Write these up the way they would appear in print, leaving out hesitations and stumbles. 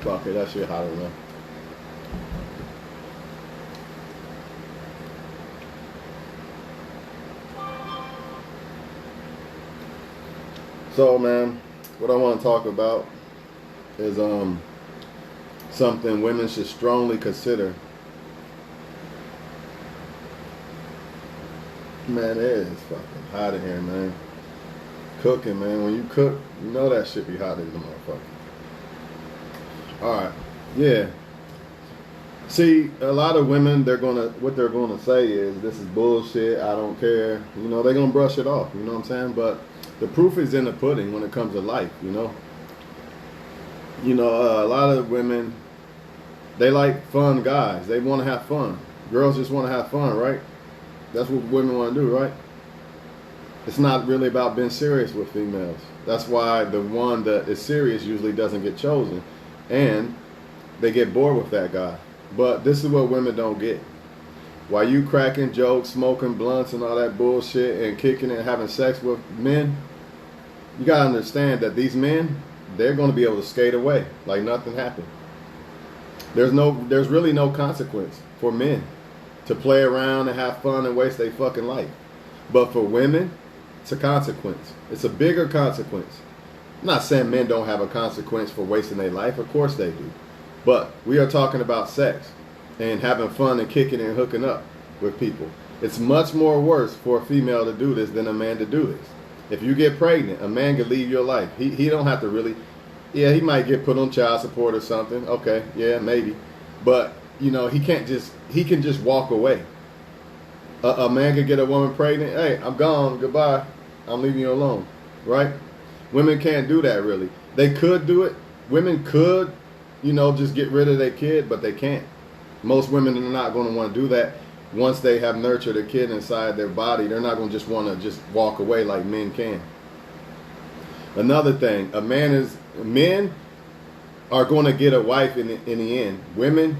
Fuck it, that shit hot enough. So, man, what I want to talk about is something women should strongly consider. Man, it is fucking hot in here, man. Cooking, man. When you cook, you know that shit be hot in the motherfucker. Alright. Yeah. See, a lot of women, what they're gonna say is, this is bullshit, I don't care. You know, they're gonna brush it off, you know what I'm saying? But the proof is in the pudding when it comes to life, you know? You know, a lot of women, they like fun guys. They want to have fun. Girls just want to have fun, right? That's what women want to do, right? It's not really about being serious with females. That's why the one that is serious usually doesn't get chosen. And they get bored with that guy. But this is what women don't get. While you cracking jokes, smoking blunts and all that bullshit and kicking and having sex with men, you gotta understand that these men, they're gonna be able to skate away like nothing happened. There's really no consequence for men to play around and have fun and waste their fucking life. But for women, it's a consequence. It's a bigger consequence. I'm not saying men don't have a consequence for wasting their life. Of course they do. But we are talking about sex and having fun and kicking and hooking up with people. It's much more worse for a female to do this than a man to do this. If you get pregnant, a man can leave your life. He don't have to really, yeah, he might get put on child support or something. Okay, yeah, maybe. But, you know, he can just walk away. A man could get a woman pregnant. Hey, I'm gone. Goodbye. I'm leaving you alone. Right? Women can't do that, really. They could do it. Women could, you know, just get rid of their kid, but they can't. Most women are not going to want to do that. Once they have nurtured a kid inside their body, they're not going to just want to just walk away like men can. Another thing, men are going to get a wife in the end. Women,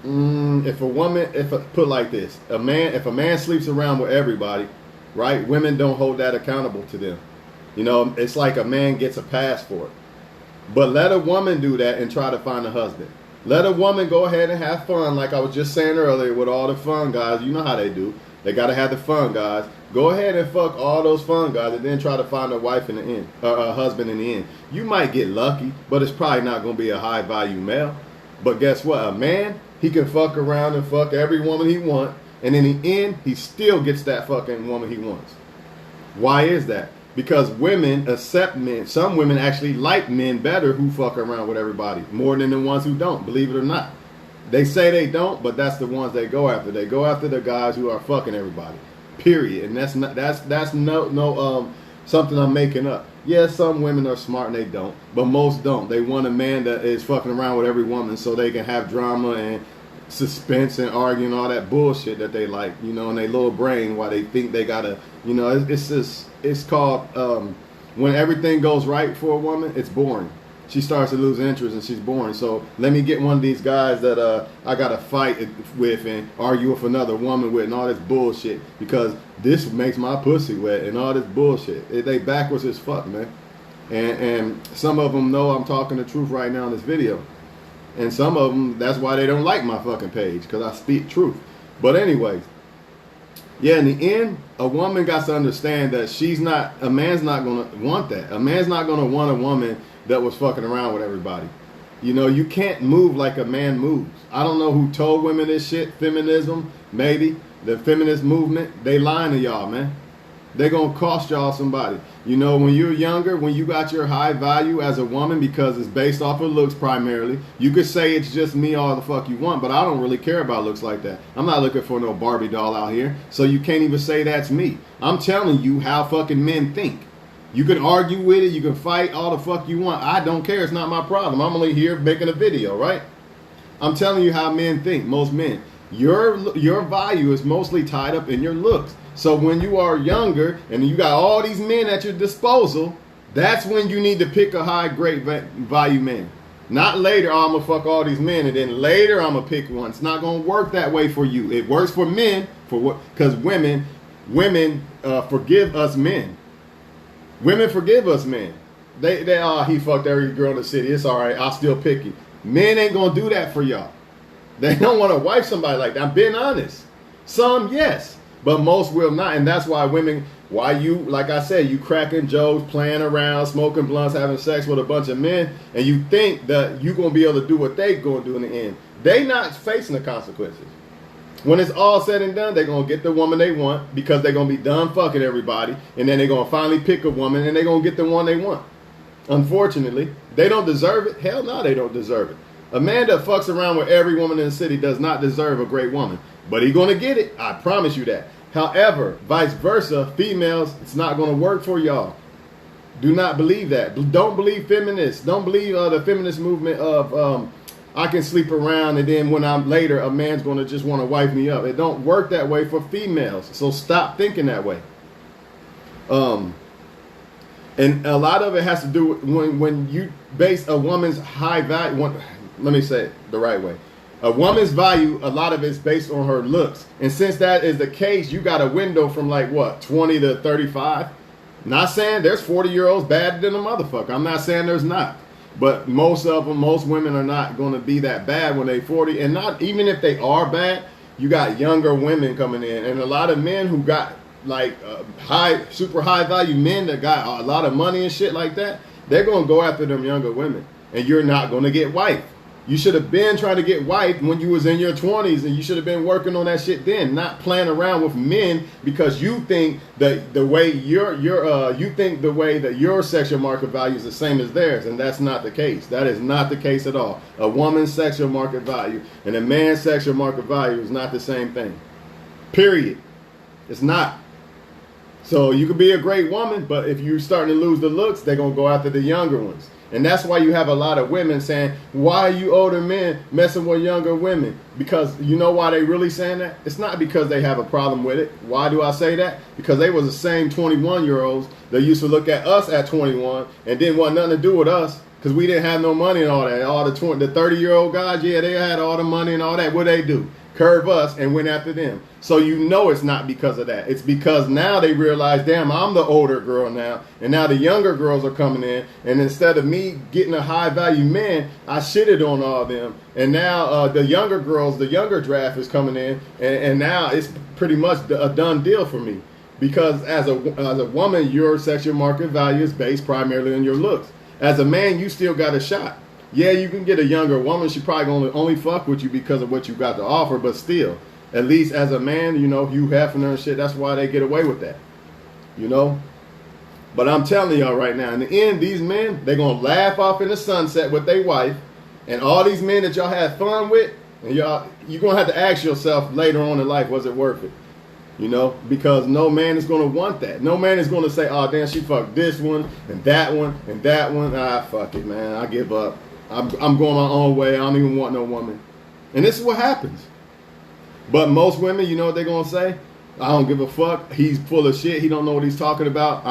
put like this, if a man sleeps around with everybody, right? Women don't hold that accountable to them. You know, it's like a man gets a pass for it. But let a woman do that and try to find a husband. Let a woman go ahead and have fun, like I was just saying earlier, with all the fun guys. You know how they do. They got to have the fun guys. Go ahead and fuck all those fun guys and then try to find a wife in the end, or a husband in the end. You might get lucky, but it's probably not going to be a high value male. But guess what? A man, he can fuck around and fuck every woman he wants, and in the end, he still gets that fucking woman he wants. Why is that? Because women accept men. Some women actually like men better who fuck around with everybody more than the ones who don't, believe it or not. They say they don't, but that's the ones they go after. They go after the guys who are fucking everybody. Period. And that's no something I'm making up. Yes, some women are smart and they don't, but most don't. They want a man that is fucking around with every woman so they can have drama and suspense and arguing, all that bullshit that they like, you know, in their little brain while they think they gotta, you know, it's called, when everything goes right for a woman, it's boring. She starts to lose interest and she's boring. So let me get one of these guys that I gotta fight with and argue with another woman with and all this bullshit because this makes my pussy wet and all this bullshit. They backwards as fuck, man. And some of them know I'm talking the truth right now in this video. And some of them, that's why they don't like my fucking page, because I speak truth. But anyways, yeah, in the end, a woman got to understand that a man's not going to want that. A man's not going to want a woman that was fucking around with everybody. You know, you can't move like a man moves. I don't know who told women this shit, feminism, maybe. The feminist movement, they lying to y'all, man. They're going to cost y'all somebody. You know, when you're younger, when you got your high value as a woman because it's based off of looks primarily, you could say it's just me all the fuck you want, but I don't really care about looks like that. I'm not looking for no Barbie doll out here, so you can't even say that's me. I'm telling you how fucking men think. You can argue with it, you can fight all the fuck you want. I don't care, it's not my problem. I'm only here making a video, right? I'm telling you how men think, most men. Your value is mostly tied up in your looks. So when you are younger and you got all these men at your disposal, that's when you need to pick a high, great value man. Not later, oh, I'm going to fuck all these men and then later I'm going to pick one. It's not going to work that way for you. It works for men, because women forgive us men. Women forgive us men. He fucked every girl in the city. It's all right. I'll still pick you. Men ain't gonna do that for y'all. They don't want to wife somebody like that. I'm being honest. Some, yes, but most will not, and that's why women. Why you, like I said, you cracking jokes, playing around, smoking blunts, having sex with a bunch of men, and you think that you're gonna be able to do what they gonna do in the end. They not facing the consequences. When it's all said and done, they're gonna get the woman they want because they're gonna be done fucking everybody, and then they're gonna finally pick a woman and they're gonna get the one they want. Unfortunately, they don't deserve it. Hell no, they don't deserve it. A man that fucks around with every woman in the city does not deserve a great woman, but he's gonna get it. I promise you that. However, vice versa, females, it's not going to work for y'all. Do not believe that. Don't believe feminists. Don't believe the feminist movement of I can sleep around and then when I'm later, a man's going to just want to wife me up. It don't work that way for females. So stop thinking that way. And a lot of it has to do with when you base a woman's high value. Let me say it the right way. A woman's value, a lot of it's based on her looks. And since that is the case, you got a window from like, what, 20 to 35? Not saying there's 40-year-olds bad than a motherfucker. I'm not saying there's not. But most of them, most women are not going to be that bad when they're 40. And not even if they are bad, you got younger women coming in. And a lot of men who got like super high value men that got a lot of money and shit like that, they're going to go after them younger women. And you're not going to get wiped. You should have been trying to get wiped when you was in your 20s, and you should have been working on that shit then, not playing around with men because you think that the way that your sexual market value is the same as theirs, and that's not the case. That is not the case at all. A woman's sexual market value and a man's sexual market value is not the same thing. Period. It's not. So you could be a great woman, but if you're starting to lose the looks, they're gonna go after the younger ones. And that's why you have a lot of women saying, why are you older men messing with younger women? Because you know why they really saying that? It's not because they have a problem with it. Why do I say that? Because they was the same 21-year-olds that used to look at us at 21 and didn't want nothing to do with us because we didn't have no money and all that. All the 30-year-old guys, yeah, they had all the money and all that. What they do? Curve us and went after them. So you know it's not because of that. It's because now they realize, damn, I'm the older girl now. And now the younger girls are coming in. And instead of me getting a high value man, I shitted on all of them. And now the younger girls, the younger draft is coming in. And now it's pretty much a done deal for me. Because as a woman, your sexual market value is based primarily on your looks. As a man, you still got a shot. Yeah, you can get a younger woman. She probably gonna only fuck with you because of what you got to offer. But still, at least as a man, you know, Hugh Hefner and shit, that's why they get away with that. You know? But I'm telling y'all right now, in the end, these men, they're gonna laugh off in the sunset with their wife. And all these men that y'all had fun with, and you're gonna have to ask yourself later on in life, was it worth it? You know, because no man is going to want that. No man is going to say, oh, damn, she fucked this one and that one and that one. Ah, fuck it, man. I give up. I'm going my own way. I don't even want no woman. And this is what happens. But most women, you know what they're going to say? I don't give a fuck. He's full of shit. He don't know what he's talking about.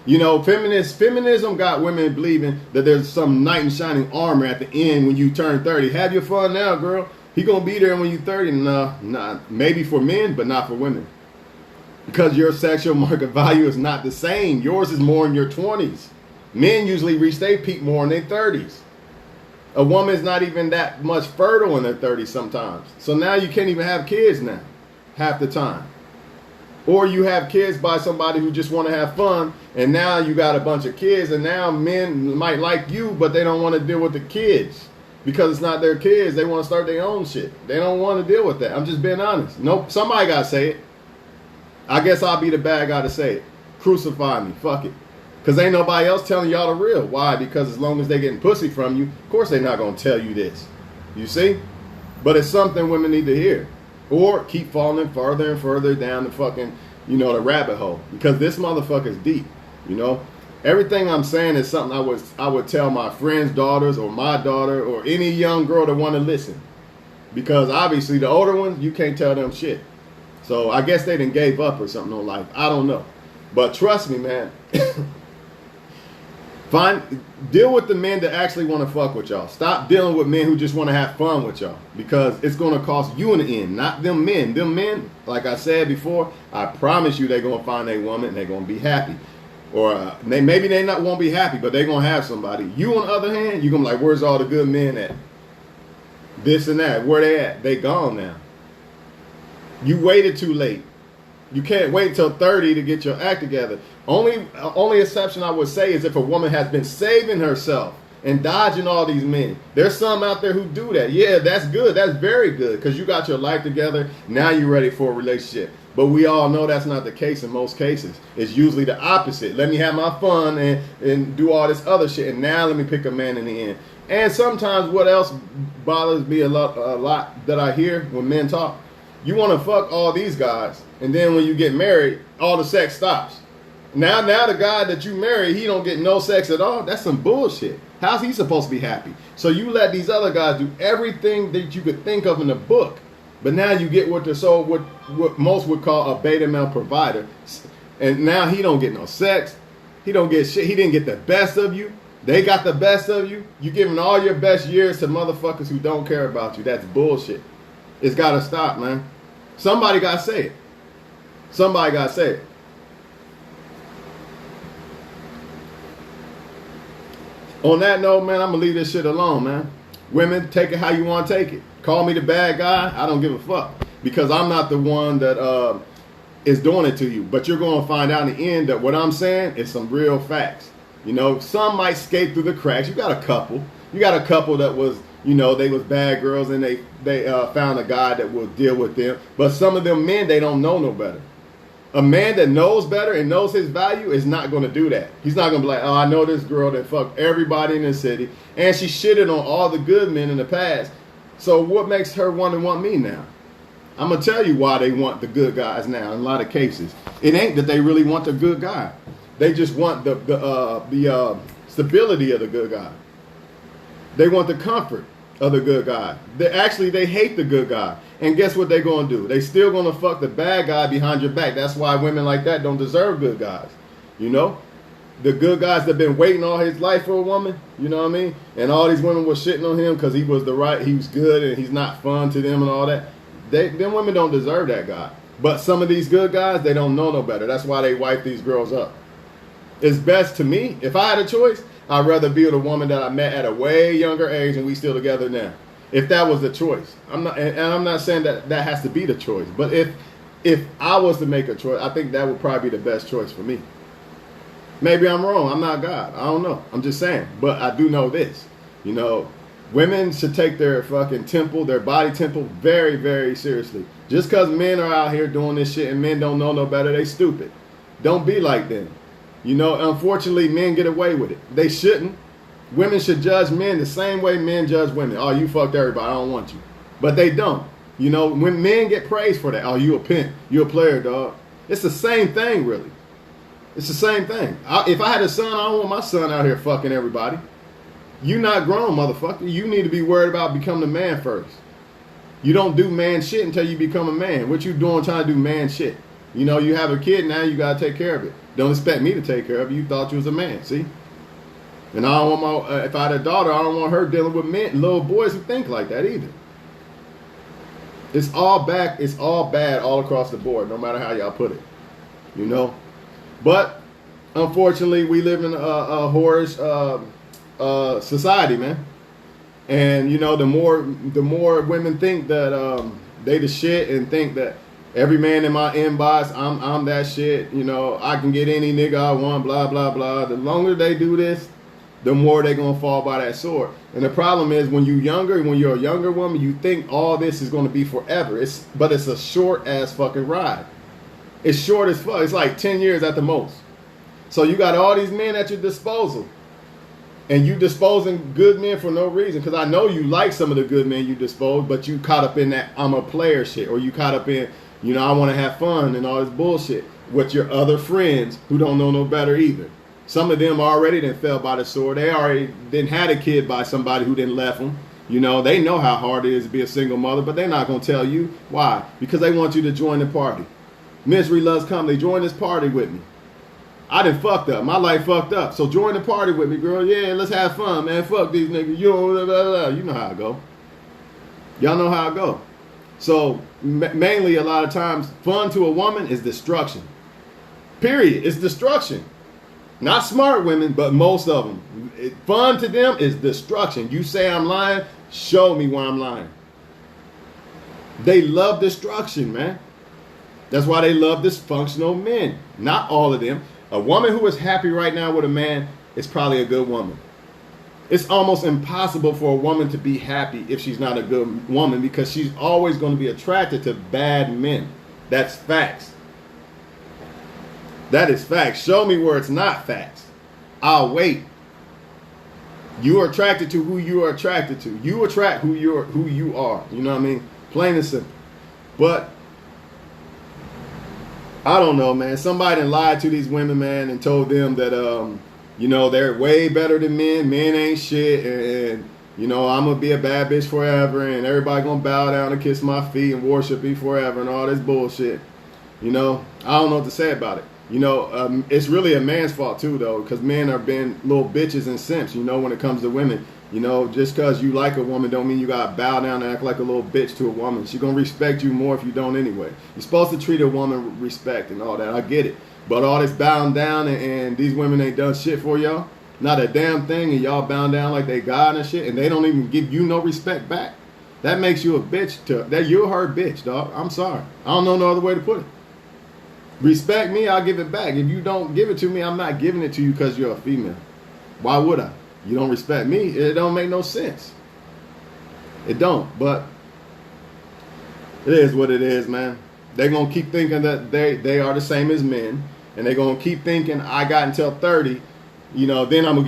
You know, feminism got women believing that there's some knight in shining armor at the end when you turn 30. Have your fun now, girl. He going to be there when you're 30. Nah, maybe for men, but not for women. Because your sexual market value is not the same. Yours is more in your 20s. Men usually reach their peak more in their 30s. A woman's not even that much fertile in their 30s sometimes. So now you can't even have kids now, half the time. Or you have kids by somebody who just want to have fun, and now you got a bunch of kids, and now men might like you, but they don't want to deal with the kids. Because it's not their kids, they want to start their own shit. They don't want to deal with that. I'm just being honest. Nope, somebody got to say it. I guess I'll be the bad guy to say it. Crucify me. Fuck it. Because ain't nobody else telling y'all the real. Why? Because as long as they getting pussy from you, of course they're not going to tell you this. You see? But it's something women need to hear. Or keep falling further and further down the fucking, the rabbit hole. Because this motherfucker's deep. Everything I'm saying is something I would tell my friends' daughters or my daughter or any young girl that want to listen. Because obviously the older ones, you can't tell them shit. So I guess they done gave up or something on life. I don't know. But trust me, man. Deal with the men that actually want to fuck with y'all. Stop dealing with men who just want to have fun with y'all. Because it's going to cost you in the end, not them men. Them men, like I said before, I promise you they're going to find a woman and they're going to be happy. or maybe they not won't be happy, but they gonna have somebody. You on the other hand, you gonna be like, where's all the good men at? This and that, where they at? They gone now. You waited too late. You can't wait till 30 to get your act together. Only exception I would say is if a woman has been saving herself and dodging all these men. There's some out there who do that. Yeah, that's good. That's very good because you got your life together. Now you're ready for a relationship. But we all know that's not the case in most cases. It's usually the opposite. Let me have my fun and do all this other shit. And now let me pick a man in the end. And sometimes what else bothers me a lot that I hear when men talk, you want to fuck all these guys. And then when you get married, all the sex stops. Now the guy that you marry, he don't get no sex at all. That's some bullshit. How's he supposed to be happy? So you let these other guys do everything that you could think of in the book. But now you get what most would call a beta male provider. And now he don't get no sex. He don't get shit. He didn't get the best of you. They got the best of you. You giving all your best years to motherfuckers who don't care about you. That's bullshit. It's got to stop, man. Somebody got to say it. Somebody got to say it. On that note, man, I'm going to leave this shit alone, man. Women, take it how you want to take it. Call me the bad guy. I don't give a fuck. Because I'm not the one that is doing it to you. But you're going to find out in the end that what I'm saying is some real facts. You know, some might skate through the cracks. You got a couple. You got a couple that was, you know, they was bad girls and they found a guy that will deal with them. But some of them men, they don't know no better. A man that knows better and knows his value is not going to do that. He's not going to be like, oh, I know this girl that fucked everybody in the city. And she shitted on all the good men in the past. So what makes her want me now? I'm going to tell you why they want the good guys now in a lot of cases. It ain't that they really want the good guy. They just want the stability of the good guy. They want the comfort of the good guy. They hate the good guy. And guess what they're going to do? They still going to fuck the bad guy behind your back. That's why women like that don't deserve good guys. You know? The good guys that been waiting all his life for a woman, you know what I mean? And all these women were shitting on him because he was good and he's not fun to them and all that. Them women don't deserve that guy. But some of these good guys, they don't know no better. That's why they wipe these girls up. It's best to me, if I had a choice, I'd rather be with a woman that I met at a way younger age and we still together now. If that was the choice. I'm not saying that has to be the choice. But if I was to make a choice, I think that would probably be the best choice for me. Maybe I'm wrong. I'm not God. I don't know. I'm just saying. But I do know this. You know, women should take their fucking temple, their body temple, very, very seriously. Just because men are out here doing this shit and men don't know no better, they stupid. Don't be like them. You know, unfortunately, men get away with it. They shouldn't. Women should judge men the same way men judge women. Oh, you fucked everybody. I don't want you. But they don't. You know, when men get praised for that, oh, you a pimp. You a player, dog. It's the same thing, really. It's the same thing. If I had a son, I don't want my son out here fucking everybody. You not grown, motherfucker. You need to be worried about becoming a man first. You don't do man shit until you become a man. What you doing trying to do man shit? You know, you have a kid now, you got to take care of it. Don't expect me to take care of it. You thought you was a man, see? And I don't want if I had a daughter, I don't want her dealing with men, little boys who think like that either. It's all bad all across the board, no matter how y'all put it. You know? But, unfortunately, we live in a whorish society, man. And, you know, the more women think that they the shit and think that every man in my inbox, I'm that shit, you know, I can get any nigga I want, blah, blah, blah. The longer they do this, the more they're going to fall by that sword. And the problem is when you're a younger woman, you think all this is going to be forever. But it's a short-ass fucking ride. It's short as fuck. It's like 10 years at the most. So you got all these men at your disposal. And you disposing good men for no reason. Because I know you like some of the good men you dispose, but you caught up in that I'm a player shit. Or you caught up in, you know, I want to have fun and all this bullshit with your other friends who don't know no better either. Some of them already done fell by the sword. They already didn't had a kid by somebody who didn't left them. You know, they know how hard it is to be a single mother, but they're not going to tell you. Why? Because they want you to join the party. Misery loves company. Join this party with me. I done fucked up. My life fucked up. So join the party with me, girl. Yeah, let's have fun, man. Fuck these niggas. You know, blah, blah, blah. You know how it go. Y'all know how it go. So mainly a lot of times, fun to a woman is destruction. Period. It's destruction. Not smart women, but most of them. Fun to them is destruction. You say I'm lying, show me where I'm lying. They love destruction, man. That's why they love dysfunctional men. Not all of them. A woman who is happy right now with a man is probably a good woman. It's almost impossible for a woman to be happy if she's not a good woman, because she's always going to be attracted to bad men. That's facts. That is facts. Show me where it's not facts. I'll wait. You are attracted to who you are attracted to. You attract who you are. You know what I mean? Plain and simple. But I don't know, man. Somebody lied to these women, man, and told them that they're way better than men. Men ain't shit, and I'm gonna be a bad bitch forever, and everybody gonna bow down and kiss my feet and worship me forever, and all this bullshit. I don't know what to say about it. It's really a man's fault too, though, because men are being little bitches and simps. When it comes to women, just because you like a woman don't mean you gotta bow down and act like a little bitch to a woman. She's gonna respect you more if you don't anyway. You're supposed to treat a woman with respect and all that. I get it, but all this bowing down and these women ain't done shit for y'all, not a damn thing, and y'all bound down like they God and shit, and they don't even give you no respect back. That makes you a bitch. You're her bitch, dog. I'm sorry. I don't know no other way to put it. Respect me, I'll give it back. If you don't give it to me, I'm not giving it to you because you're a female. Why would I? You don't respect me, it don't make no sense. It don't, but it is what it is, man. They're going to keep thinking that they are the same as men, and they're going to keep thinking I got until 30, then I'm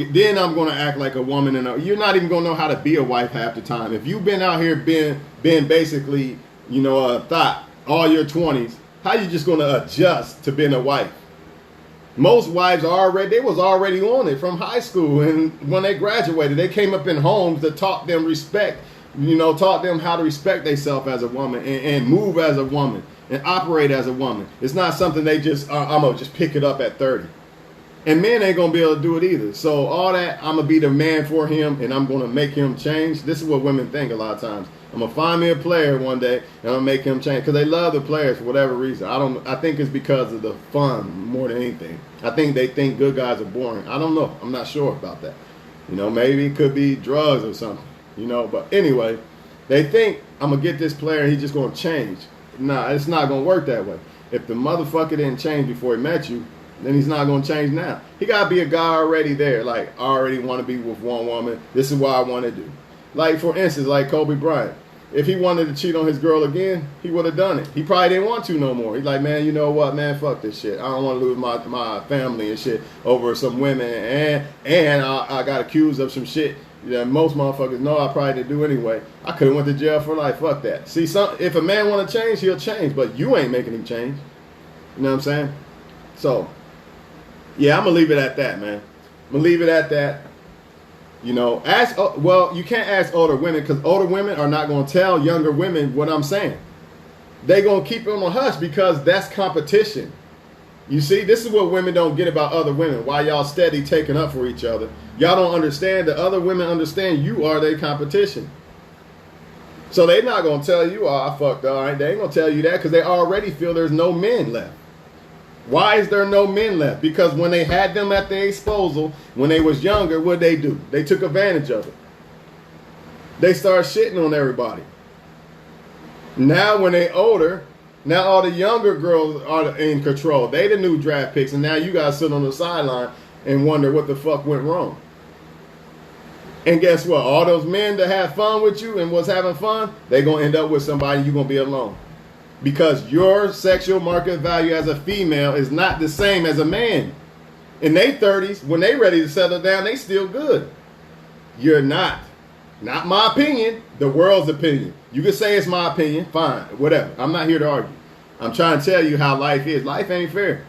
going to act like a woman, and you're not even going to know how to be a wife half the time. If you've been out here being basically, a thought all your 20s, how you just going to adjust to being a wife? Most wives was already on it from high school, and when they graduated, they came up in homes that taught them respect, taught them how to respect themselves as a woman and move as a woman and operate as a woman. It's not something they just, I'm going to just pick it up at 30. And men ain't going to be able to do it either. So all that, I'm going to be the man for him, and I'm going to make him change. This is what women think a lot of times. I'm going to find me a player one day, and I'm going to make him change. Because they love the players for whatever reason. I think it's because of the fun more than anything. I think they think good guys are boring. I don't know. I'm not sure about that. Maybe it could be drugs or something. But anyway, they think I'm going to get this player, and he's just going to change. Nah, it's not going to work that way. If the motherfucker didn't change before he met you, then he's not going to change now. He got to be a guy already there. Like, I already want to be with one woman. This is what I want to do. Like, for instance, like Kobe Bryant. If he wanted to cheat on his girl again, he would have done it. He probably didn't want to no more. He's like, man, you know what, man, fuck this shit. I don't want to lose my family and shit over some women. And I got accused of some shit that most motherfuckers know I probably didn't do anyway. I could have went to jail for life. Fuck that. See, if a man want to change, he'll change. But you ain't making him change. You know what I'm saying? So, yeah, I'm going to leave it at that, man. I'm going to leave it at that. You can't ask older women, because older women are not going to tell younger women what I'm saying. They're going to keep it on the hush because that's competition. You see, this is what women don't get about other women. Why y'all steady taking up for each other. Y'all don't understand that other women understand you are their competition. So they're not going to tell you, oh, I fucked up. They ain't going to tell you that because they already feel there's no men left. Why is there no men left? Because when they had them at their disposal, when they was younger, what they do? They took advantage of it. They start shitting on everybody. Now when they older, now all the younger girls are in control. They the new draft picks, and now you guys sit on the sideline and wonder what the fuck went wrong. And guess what? All those men that had fun with you and was having fun, they going to end up with somebody, you're going to be alone. Because your sexual market value as a female is not the same as a man. In their 30s, when they ready to settle down, they still good. You're not. Not my opinion, the world's opinion. You can say it's my opinion, fine, whatever. I'm not here to argue. I'm trying to tell you how life is. Life ain't fair.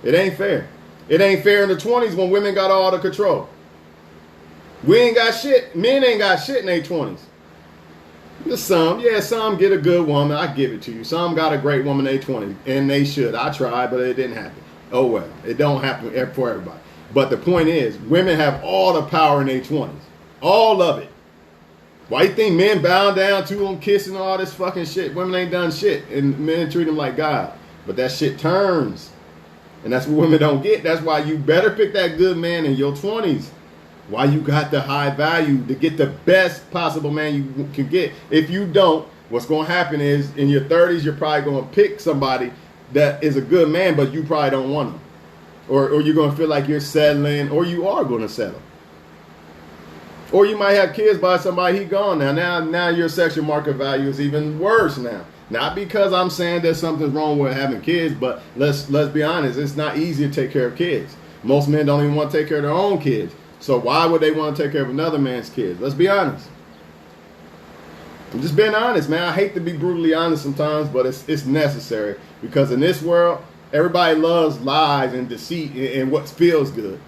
It ain't fair. It ain't fair in the 20s when women got all the control. We ain't got shit. Men ain't got shit in their 20s. Some get a good woman. I give it to you. Some got a great woman in their 20s, and they should. I tried, but it didn't happen. Oh well, it don't happen for everybody. But the point is, women have all the power in their 20s, all of it. Why you think men bow down to them, kissing all this fucking shit? Women ain't done shit, and men treat them like God. But that shit turns. And that's what women don't get. That's why you better pick that good man in your 20s. Why you got the high value to get the best possible man you can get. If you don't, what's going to happen is in your 30s, you're probably going to pick somebody that is a good man, but you probably don't want him. Or you're going to feel like you're settling, or you are going to settle. Or you might have kids by somebody, he gone now. Now your sexual market value is even worse now. Not because I'm saying that something's wrong with having kids, but let's be honest, it's not easy to take care of kids. Most men don't even want to take care of their own kids. So why would they want to take care of another man's kids? Let's be honest. I'm just being honest, man. I hate to be brutally honest sometimes, but it's necessary. Because in this world, everybody loves lies and deceit and what feels good.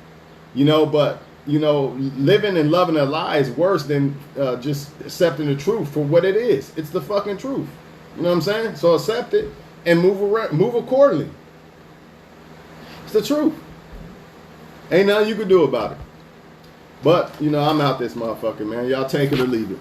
But living and loving a lie is worse than just accepting the truth for what it is. It's the fucking truth. You know what I'm saying? So accept it and move accordingly. It's the truth. Ain't nothing you can do about it. But, I'm out this motherfucker, man. Y'all take it or leave it.